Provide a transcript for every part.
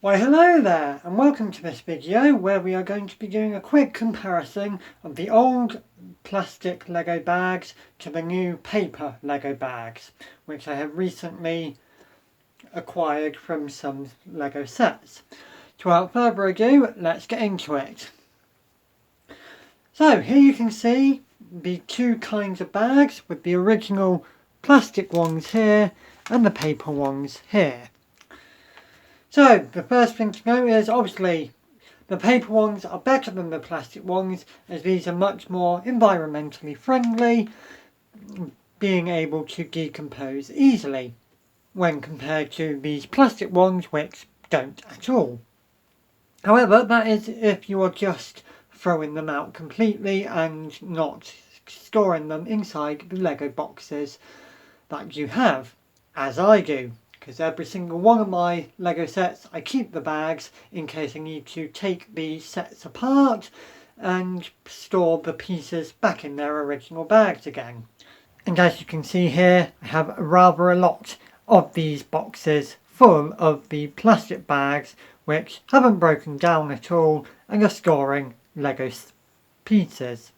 Why hello there and welcome to this video where we are going to be doing a quick comparison of the old plastic Lego bags to the new paper Lego bags, which I have recently acquired from some Lego sets. So without further ado, let's get into it. So here you can see the two kinds of bags with the original plastic ones here and the paper ones here. So the first thing to know is obviously the paper ones are better than the plastic ones as these are much more environmentally friendly, being able to decompose easily when compared to these plastic ones which don't at all. However, that is if you are just throwing them out completely and not storing them inside the Lego boxes that you have, as I do. Because every single one of my Lego sets, I keep the bags in case I need to take the sets apart and store the pieces back in their original bags again. And as you can see here, I have rather a lot of these boxes full of the plastic bags which haven't broken down at all and are storing Lego pieces.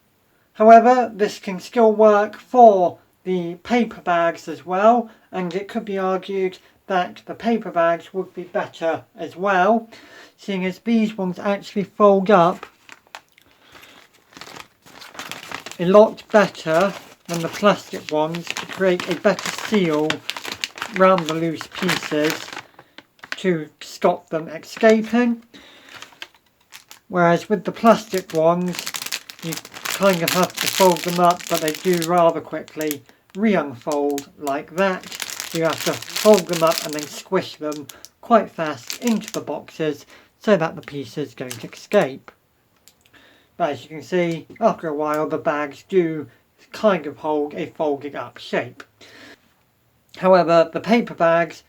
However, this can still work for the paper bags as well, and it could be argued that the paper bags would be better as well, seeing as these ones actually fold up a lot better than the plastic ones to create a better seal around the loose pieces to stop them escaping. Whereas with the plastic ones, you kind of have to fold them up, but they do rather quickly re-unfold like that. So you have to fold them up and then squish them quite fast into the boxes so that the pieces don't escape. But as you can see, after a while the bags do kind of hold a folded up shape. However, the paper bags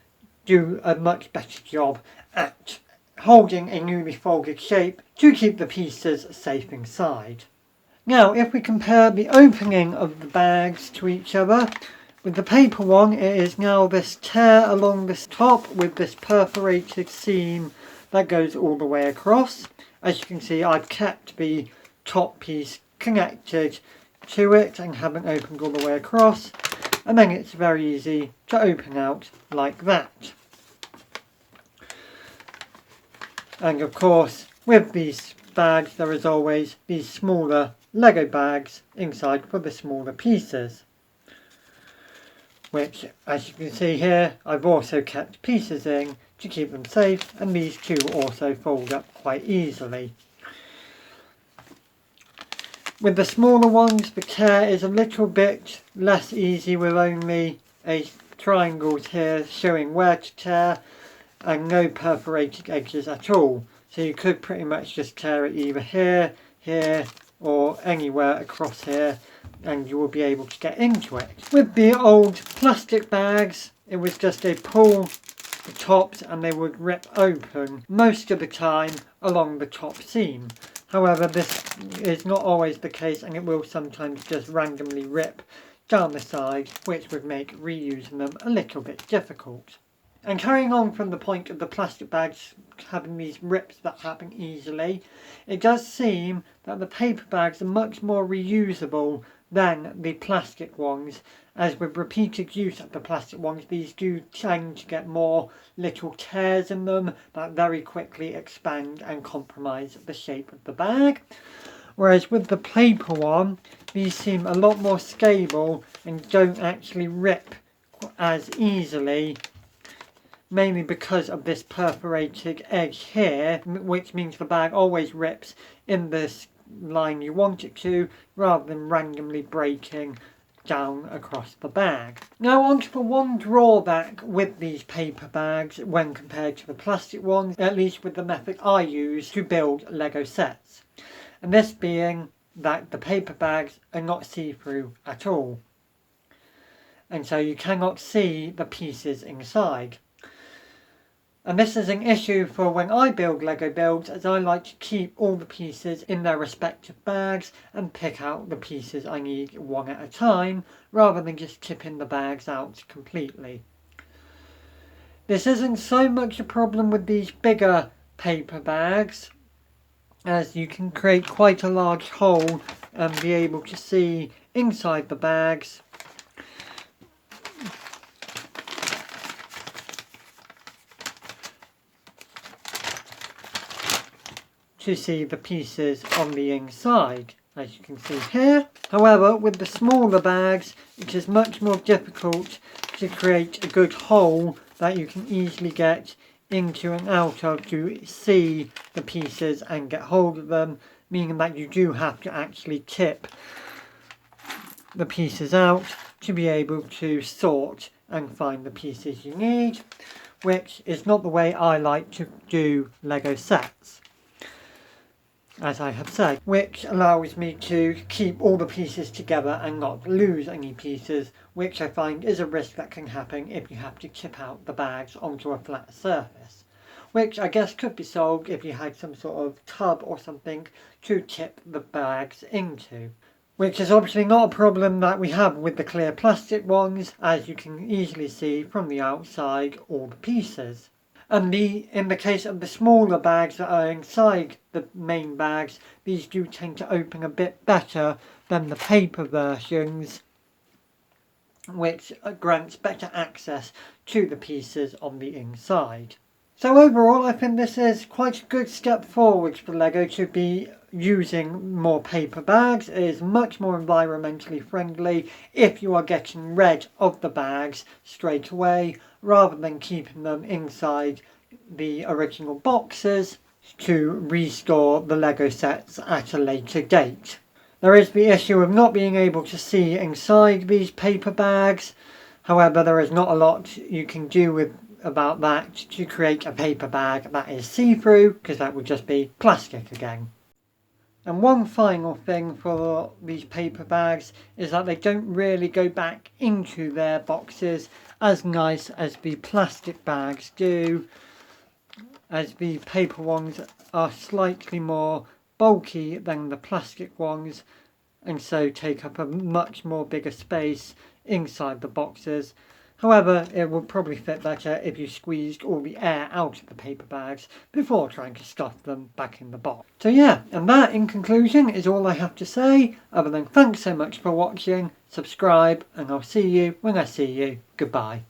do a much better job at holding a newly folded shape to keep the pieces safe inside. Now, if we compare the opening of the bags to each other, with the paper one, it is now this tear along this top with this perforated seam that goes all the way across. As you can see, I've kept the top piece connected to it and haven't opened all the way across. And then it's very easy to open out like that. And of course, with these bags, there is always these smaller Lego bags inside for the smaller pieces. Which, as you can see here, I've also kept pieces in to keep them safe, and these two also fold up quite easily. With the smaller ones, the care is a little bit less easy with only a triangles here showing where to tear and no perforated edges at all. So you could pretty much just tear it either here, here or anywhere across here and you will be able to get into it. With the old plastic bags, it was just a pull the tops and they would rip open most of the time along the top seam. However, this is not always the case and it will sometimes just randomly rip down the side, which would make reusing them a little bit difficult. And carrying on from the point of the plastic bags having these rips that happen easily, it does seem that the paper bags are much more reusable than the plastic ones, as with repeated use of the plastic ones, these do tend to get more little tears in them that very quickly expand and compromise the shape of the bag. Whereas with the paper one, these seem a lot more stable and don't actually rip as easily, mainly because of this perforated edge here, which means the bag always rips in this line you want it to, rather than randomly breaking down across the bag. Now on to the one drawback with these paper bags when compared to the plastic ones, at least with the method I use to build Lego sets. And this being that the paper bags are not see-through at all. And so you cannot see the pieces inside. And this is an issue for when I build Lego builds, as I like to keep all the pieces in their respective bags and pick out the pieces I need one at a time, rather than just tipping the bags out completely. This isn't so much a problem with these bigger paper bags, as you can create quite a large hole and be able to see inside the bags. To see the pieces on the inside, as you can see here. However, with the smaller bags, it is much more difficult to create a good hole that you can easily get into and out of to see the pieces and get hold of them, meaning that you do have to actually tip the pieces out to be able to sort and find the pieces you need, which is not the way I like to do Lego sets, as I have said, which allows me to keep all the pieces together and not lose any pieces, which I find is a risk that can happen if you have to tip out the bags onto a flat surface, which I guess could be solved if you had some sort of tub or something to tip the bags into, which is obviously not a problem that we have with the clear plastic ones, as you can easily see from the outside all the pieces. And in the case of the smaller bags that are inside the main bags, these do tend to open a bit better than the paper versions, which grants better access to the pieces on the inside. So overall, I think this is quite a good step forward for Lego to be using more paper bags. It is much more environmentally friendly if you are getting rid of the bags straight away, rather than keeping them inside the original boxes to restore the Lego sets at a later date. There is the issue of not being able to see inside these paper bags. However, there is not a lot you can do about that to create a paper bag that is see-through, because that would just be plastic again. And one final thing for these paper bags is that they don't really go back into their boxes as nice as the plastic bags do, as the paper ones are slightly more bulky than the plastic ones, and so take up a much more bigger space inside the boxes. However, it will probably fit better if you squeezed all the air out of the paper bags before trying to stuff them back in the box. So yeah, and that in conclusion is all I have to say, other than thanks so much for watching, subscribe, and I'll see you when I see you. Goodbye.